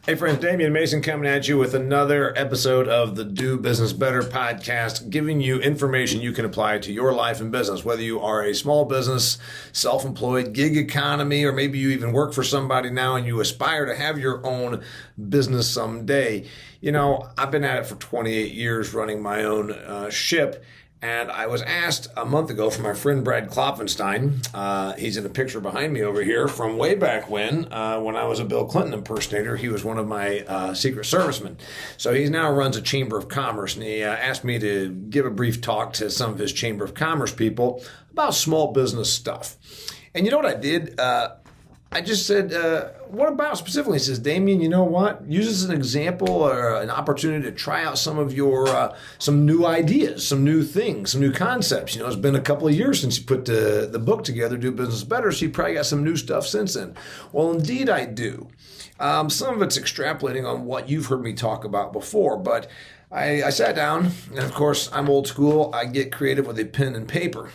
Hey friends, Damian Mason coming at you with another episode of the Do Business Better podcast, giving you information you can apply to your life and business, whether you are a small business, self-employed, gig economy, or maybe you even work for somebody now and you aspire to have your own business someday. You know, I've been at it for 28 years running my own ship. And I was asked a month ago from my friend Brad Klopfenstein, he's in the picture behind me over here, from way back when I was a Bill Clinton impersonator. He was one of my Secret Servicemen. So he now runs a Chamber of Commerce, and he asked me to give a brief talk to some of his Chamber of Commerce people about small business stuff. And you know what I did? I just said, what about specifically? He says, Damian, you know what? Use this as an example or an opportunity to try out some of your, some new ideas, some new things, some new concepts. You know, it's been a couple of years since you put the book together, Do Business Better, so you probably got some new stuff since then. Well, indeed I do. Some of it's extrapolating on what you've heard me talk about before, but I sat down, and of course, I'm old school. I get creative with a pen and paper.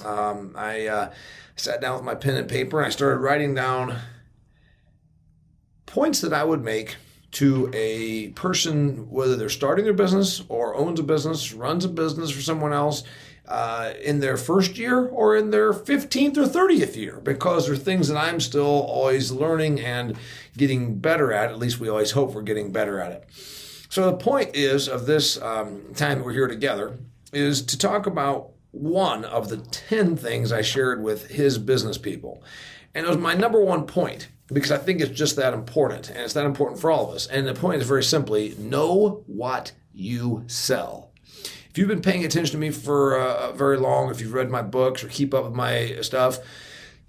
I sat down with my pen and paper and I started writing down points that I would make to a person, whether they're starting their business or owns a business, runs a business for someone else, in their first year or in their 15th or 30th year, because there are things that I'm still always learning and getting better at least we always hope we're getting better at it. So the point is of this time that we're here together is to talk about one of the 10 things I shared with his business people. And it was my number one point because I think it's just that important, and it's that important for all of us. And the point is very simply, know what you sell. If you've been paying attention to me for very long, if you've read my books or keep up with my stuff,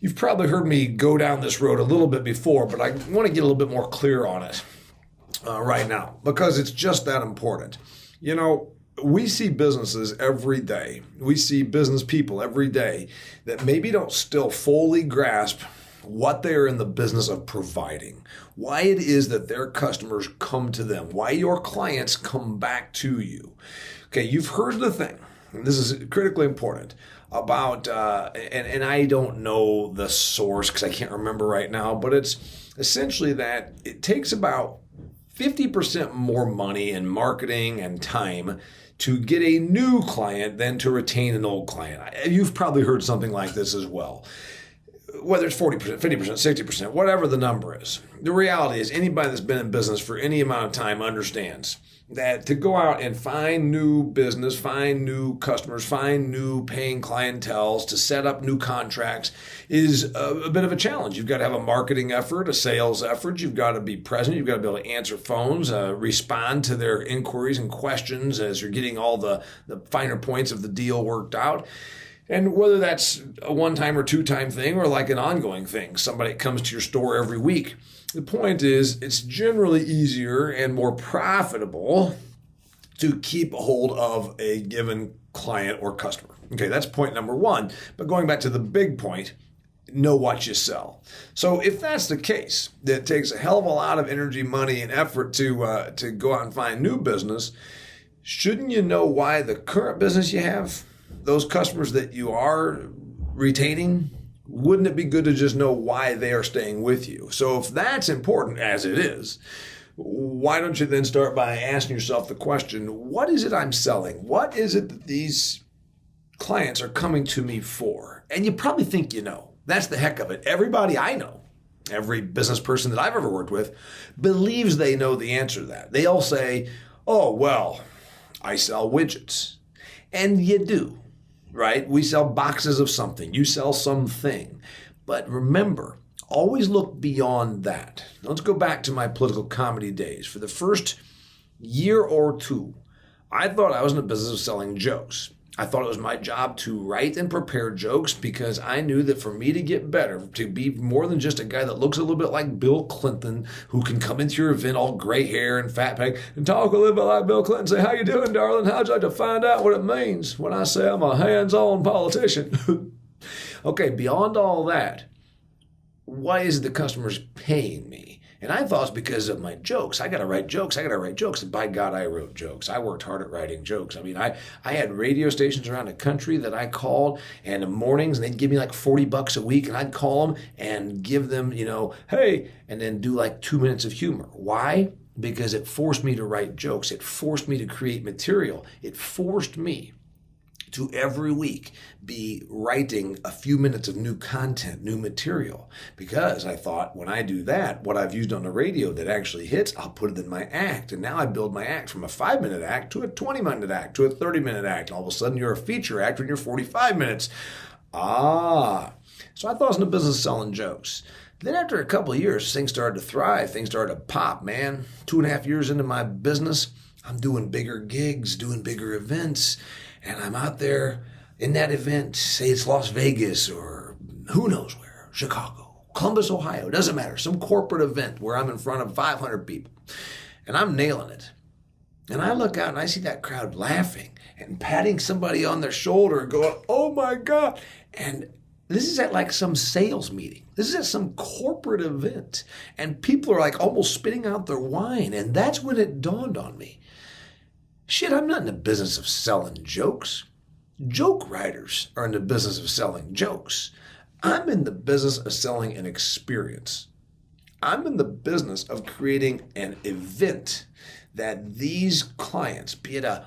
you've probably heard me go down this road a little bit before, but I want to get a little bit more clear on it right now because it's just that important. You know, we see businesses every day. We see business people every day that maybe don't still fully grasp what they're in the business of providing, why it is that their customers come to them, why your clients come back to you. Okay, you've heard the thing, and this is critically important, about, and I don't know the source because I can't remember right now, but it's essentially that it takes about 50% more money in marketing and time to get a new client than to retain an old client. You've probably heard something like this as well. Whether it's 40%, 50%, 60%, whatever the number is. The reality is anybody that's been in business for any amount of time understands that to go out and find new business, find new customers, find new paying clienteles, to set up new contracts is a bit of a challenge. You've got to have a marketing effort, a sales effort. You've got to be present. You've got to be able to answer phones, respond to their inquiries and questions as you're getting all the finer points of the deal worked out. And whether that's a one-time or two-time thing or like an ongoing thing, somebody comes to your store every week. The point is, it's generally easier and more profitable to keep a hold of a given client or customer. Okay, that's point number one. But going back to the big point, know what you sell. So if that's the case, that it takes a hell of a lot of energy, money, and effort to go out and find new business, shouldn't you know why the current business you have, those customers that you are retaining, wouldn't it be good to just know why they are staying with you? So if that's important, as it is, why don't you then start by asking yourself the question, what is it I'm selling? What is it that these clients are coming to me for? And you probably think you know. That's the heck of it. Everybody I know, every business person that I've ever worked with, believes they know the answer to that. They all say, oh, well, I sell widgets. And you do. Right? We sell boxes of something. You sell something. But remember, always look beyond that. Let's go back to my political comedy days. For the first year or two, I thought I was in the business of selling jokes. I thought it was my job to write and prepare jokes because I knew that for me to get better, to be more than just a guy that looks a little bit like Bill Clinton, who can come into your event all gray hair and fat pack and talk a little bit like Bill Clinton, say, how you doing, darling? How'd you like to find out what it means when I say I'm a hands-on politician? Okay, beyond all that, why is it the customer's paying me? And I thought it's because of my jokes. I got to write jokes. And by God, I wrote jokes. I worked hard at writing jokes. I mean, I had radio stations around the country that I called, and in the mornings, and they'd give me like $40 a week, and I'd call them and give them, hey, and then do like 2 minutes of humor. Why? Because it forced me to write jokes. It forced me to create material. It forced me to every week be writing a few minutes of new content, new material. Because I thought, when I do that, what I've used on the radio that actually hits, I'll put it in my act. And now I build my act from a 5-minute act to a 20-minute act to a 30-minute act. All of a sudden, you're a feature actor and you're 45 minutes. So I thought I was in the business of selling jokes. Then after a couple of years, things started to thrive. Things started to pop, man. 2.5 years into my business, I'm doing bigger gigs, doing bigger events. And I'm out there in that event, say it's Las Vegas or who knows where, Chicago, Columbus, Ohio, doesn't matter, some corporate event where I'm in front of 500 people. And I'm nailing it. And I look out and I see that crowd laughing and patting somebody on their shoulder going, oh my God. And this is at like some sales meeting. This is at some corporate event. And people are like almost spitting out their wine. And that's when it dawned on me. Shit, I'm not in the business of selling jokes. Joke writers are in the business of selling jokes. I'm in the business of selling an experience. I'm in the business of creating an event that these clients, be it a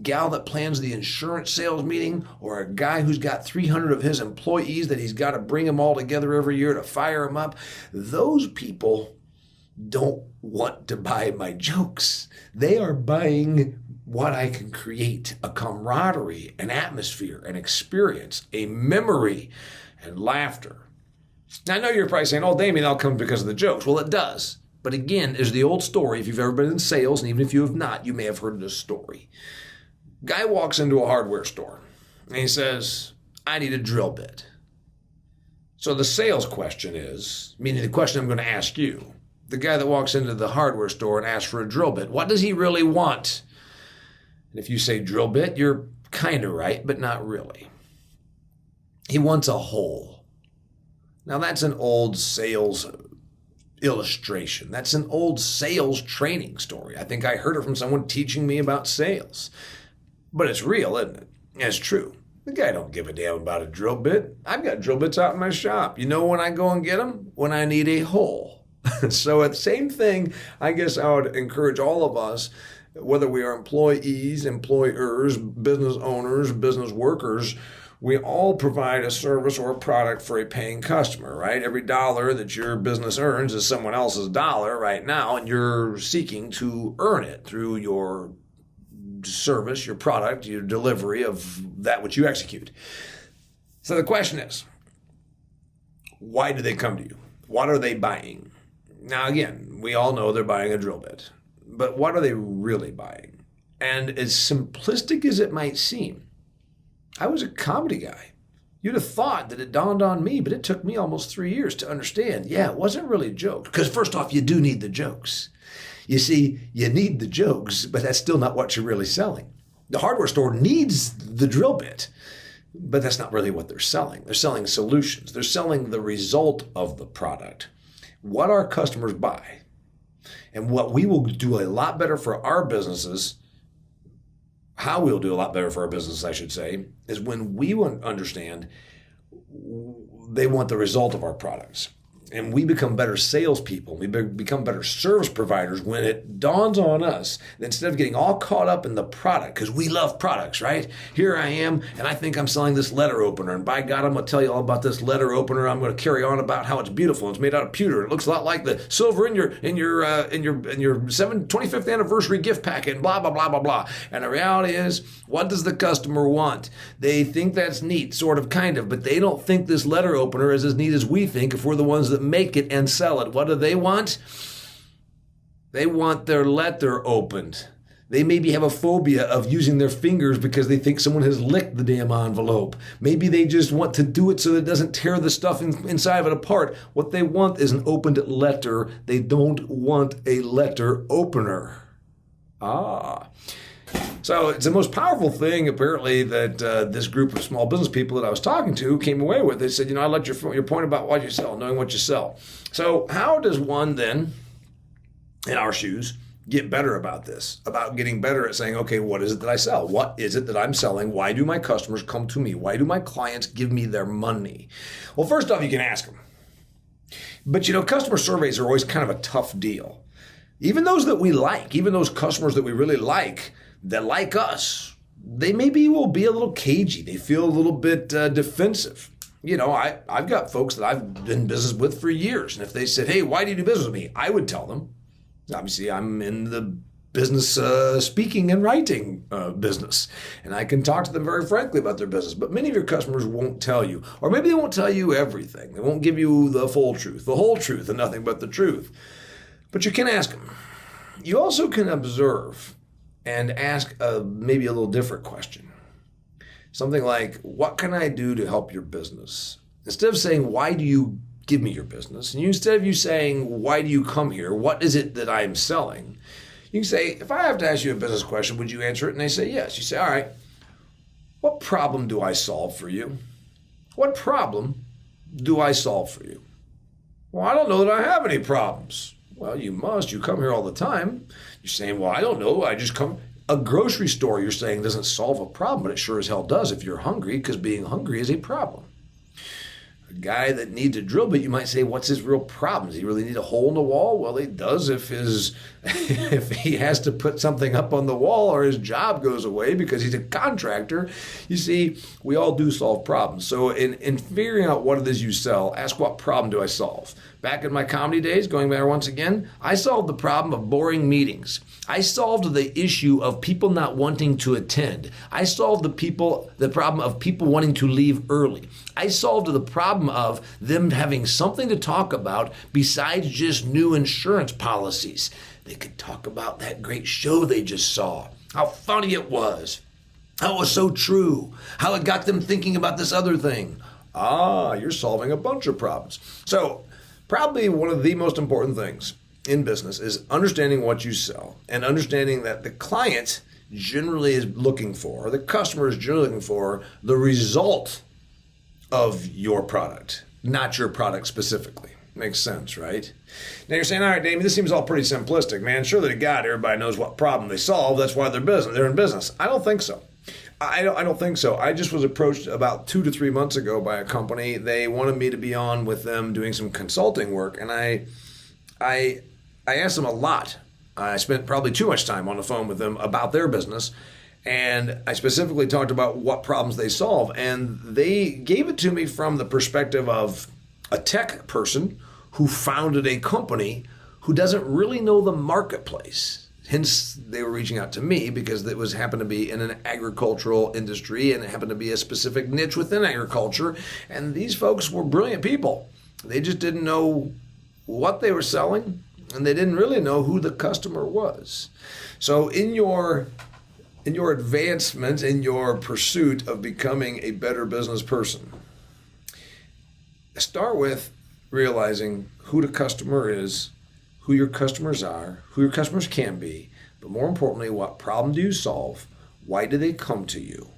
gal that plans the insurance sales meeting or a guy who's got 300 of his employees that he's got to bring them all together every year to fire them up, those people don't want to buy my jokes. They are buying what I can create, a camaraderie, an atmosphere, an experience, a memory, and laughter. Now, I know you're probably saying, oh, Damian, that'll come because of the jokes. Well, it does. But again, there's the old story. If you've ever been in sales, and even if you have not, you may have heard this story. Guy walks into a hardware store, and he says, I need a drill bit. So the sales question is, meaning the question I'm going to ask you, the guy that walks into the hardware store and asks for a drill bit, what does he really want? And if you say drill bit, you're kind of right, but not really. He wants a hole. Now that's an old sales illustration. That's an old sales training story. I think I heard it from someone teaching me about sales. But it's real, isn't it? It's true. The guy don't give a damn about a drill bit. I've got drill bits out in my shop. You know when I go and get them? When I need a hole. So the same thing, I guess I would encourage all of us, whether we are employees, employers, business owners, business workers, we all provide a service or a product for a paying customer, right? Every dollar that your business earns is someone else's dollar right now, and you're seeking to earn it through your service, your product, your delivery of that which you execute. So the question is, why do they come to you? What are they buying? Now, again, we all know they're buying a drill bit, but what are they really buying? And as simplistic as it might seem, I was a comedy guy. You'd have thought that it dawned on me, but it took me almost 3 years to understand. Yeah, it wasn't really jokes. Because first off, you do need the jokes. You see, you need the jokes, but that's still not what you're really selling. The hardware store needs the drill bit, but that's not really what they're selling. They're selling solutions. They're selling the result of the product, what our customers buy. And what we will do a lot better for our businesses, how we'll do a lot better for our business, I should say, is when we understand they want the result of our products. And we become better salespeople. We become better service providers when it dawns on us that instead of getting all caught up in the product, because we love products, right? Here I am, and I think I'm selling this letter opener, and by God, I'm going to tell you all about this letter opener. I'm going to carry on about how it's beautiful. It's made out of pewter. It looks a lot like the silver in your 25th anniversary gift packet, and blah blah blah blah blah. And the reality is, what does the customer want? They think that's neat, sort of, kind of, but they don't think this letter opener is as neat as we think if we're the ones that make it and sell it. What do they want? They want their letter opened. They maybe have a phobia of using their fingers because they think someone has licked the damn envelope. Maybe they just want to do it so that it doesn't tear the stuff inside of it apart. What they want is an opened letter. They don't want a letter opener. So it's the most powerful thing, apparently, that this group of small business people that I was talking to came away with. They said, I like your point about what you sell, knowing what you sell. So how does one then, in our shoes, get better about this, about getting better at saying, okay, what is it that I sell? What is it that I'm selling? Why do my customers come to me? Why do my clients give me their money? Well, first off, you can ask them. But, customer surveys are always kind of a tough deal. Even those that we like, even those customers that we really like, that like us, they will be a little cagey. They feel a little bit defensive. I've got folks that I've been in business with for years. And if they said, hey, why do you do business with me? I would tell them. Obviously, I'm in the business speaking and writing business. And I can talk to them very frankly about their business. But many of your customers won't tell you. Or maybe they won't tell you everything. They won't give you the full truth, the whole truth, and nothing but the truth. But you can ask them. You also can observe and ask maybe a little different question. Something like, what can I do to help your business? Instead of saying, why do you give me your business? And instead of you saying, why do you come here? What is it that I'm selling? You can say, if I have to ask you a business question, would you answer it? And they say, yes. You say, all right, what problem do I solve for you? What problem do I solve for you? Well, I don't know that I have any problems. Well, you must. You come here all the time. You're saying, well, I don't know. I just come. A grocery store, you're saying, doesn't solve a problem, but it sure as hell does if you're hungry, because being hungry is a problem. A guy that needs a drill bit, you might say, what's his real problem? Does he really need a hole in the wall? Well, he does if he has to put something up on the wall or his job goes away because he's a contractor. You see, we all do solve problems. So in figuring out what it is you sell, ask, what problem do I solve? Back in my comedy days, going there once again, I solved the problem of boring meetings. I solved the issue of people not wanting to attend. I solved the problem of people wanting to leave early. I solved the problem of them having something to talk about besides just new insurance policies. They could talk about that great show they just saw, how funny it was, how it was so true, how it got them thinking about this other thing. You're solving a bunch of problems. So probably one of the most important things in business is understanding what you sell and understanding that the client generally is looking for, or the customer is generally looking for, the result of your product, not your product specifically. Makes sense, right? Now you're saying, all right, Damian, this seems all pretty simplistic, man. Surely to God, everybody knows what problem they solve. That's why they're in business. I don't think so. I don't think so. I just was approached about 2 to 3 months ago by a company. They wanted me to be on with them doing some consulting work, and I asked them a lot. I spent probably too much time on the phone with them about their business, and I specifically talked about what problems they solve, and they gave it to me from the perspective of a tech person who founded a company who doesn't really know the marketplace. Hence, they were reaching out to me because it happened to be in an agricultural industry and it happened to be a specific niche within agriculture. And these folks were brilliant people. They just didn't know what they were selling, and they didn't really know who the customer was. So in your advancement, in your pursuit of becoming a better business person, start with realizing who the customer is, who your customers are, who your customers can be, but more importantly, what problem do you solve? Why do they come to you?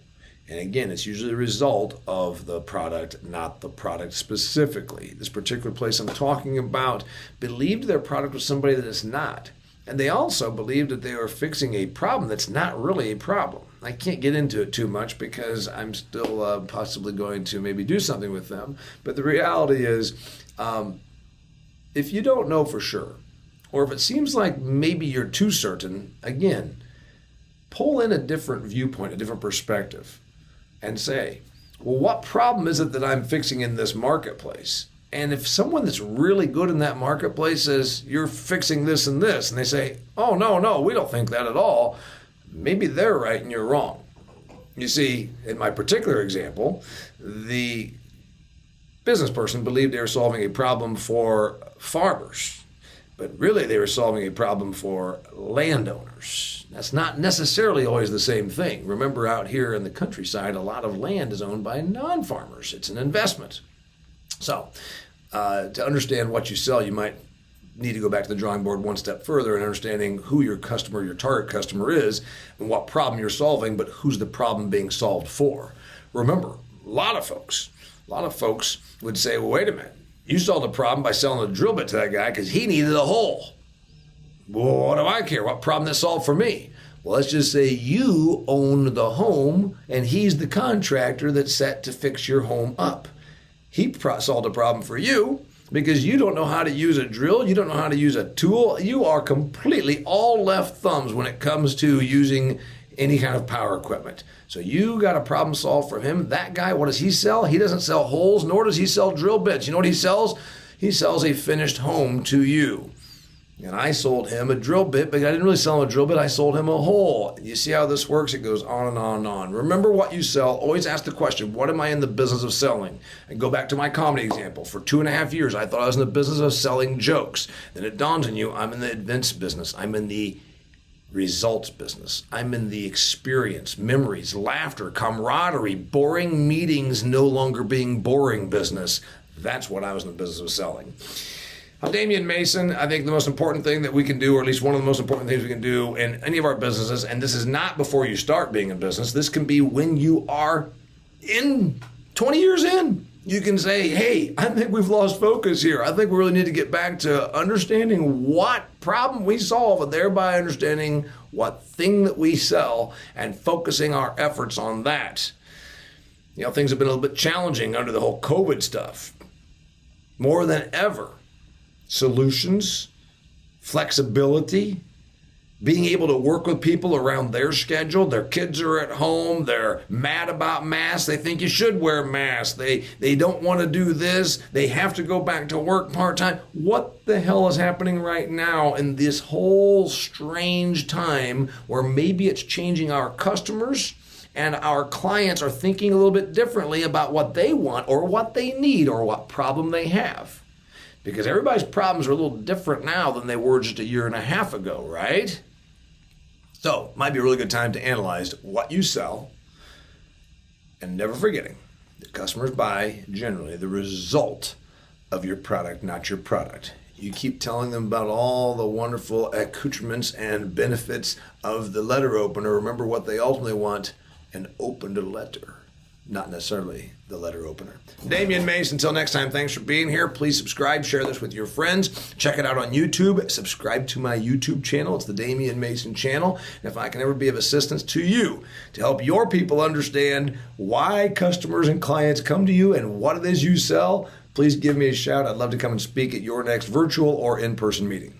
And again, it's usually the result of the product, not the product specifically. This particular place I'm talking about believed their product was somebody that it's not. And they also believed that they were fixing a problem that's not really a problem. I can't get into it too much because I'm still possibly going to maybe do something with them. But the reality is, if you don't know for sure, or if it seems like maybe you're too certain, again, pull in a different viewpoint, a different perspective, and say, well, what problem is it that I'm fixing in this marketplace? And if someone that's really good in that marketplace says, you're fixing this and this, and they say, oh, no, we don't think that at all, maybe they're right and you're wrong. You see, in my particular example, the business person believed they were solving a problem for farmers, but really they were solving a problem for landowners. That's not necessarily always the same thing. Remember, out here in the countryside, a lot of land is owned by non-farmers. It's an investment. So to understand what you sell, you might need to go back to the drawing board one step further and understanding who your customer, your target customer is, and what problem you're solving, but who's the problem being solved for. Remember, a lot of folks would say, well, wait a minute, you solved the problem by selling a drill bit to that guy because he needed a hole. Well, what do I care? What problem that solved for me? Well, let's just say you own the home and he's the contractor that's set to fix your home up. He solved a problem for you because you don't know how to use a drill, you don't know how to use a tool. You are completely all left thumbs when it comes to using any kind of power equipment. So you got a problem solved for him. That guy, what does he sell? He doesn't sell holes, nor does he sell drill bits. You know what he sells? He sells a finished home to you. And I sold him a drill bit, but I didn't really sell him a drill bit. I sold him a hole. You see how this works? It goes on and on and on. Remember what you sell. Always ask the question, what am I in the business of selling? And go back to my comedy example. For 2.5 years, I thought I was in the business of selling jokes. Then it dawns on you, I'm in the events business. I'm in the results business. I'm in the experience, memories, laughter, camaraderie, boring meetings no longer being boring business. That's what I was in the business of selling. I'm Damian Mason. I think the most important thing that we can do, or at least one of the most important things we can do in any of our businesses, and this is not before you start being in business, this can be when you are in 20 years in. You can say, hey, I think we've lost focus here. I think we really need to get back to understanding what problem we solve and thereby understanding what thing that we sell and focusing our efforts on that. You know, things have been a little bit challenging under the whole COVID stuff. More than ever. Solutions, flexibility, being able to work with people around their schedule. Their kids are at home. They're mad about masks. They think you should wear masks. They don't want to do this. They have to go back to work part-time. What the hell is happening right now in this whole strange time where maybe it's changing our customers and our clients are thinking a little bit differently about what they want or what they need or what problem they have? Because everybody's problems are a little different now than they were just 1.5 years ago, right? So, might be a really good time to analyze what you sell and never forgetting that customers buy generally the result of your product, not your product. You keep telling them about all the wonderful accoutrements and benefits of the letter opener. Remember what they ultimately want, an opened letter. Not necessarily the letter opener. Damian Mason, until next time, thanks for being here. Please subscribe, share this with your friends. Check it out on YouTube. Subscribe to my YouTube channel. It's the Damian Mason channel. And if I can ever be of assistance to you to help your people understand why customers and clients come to you and what it is you sell, please give me a shout. I'd love to come and speak at your next virtual or in-person meeting.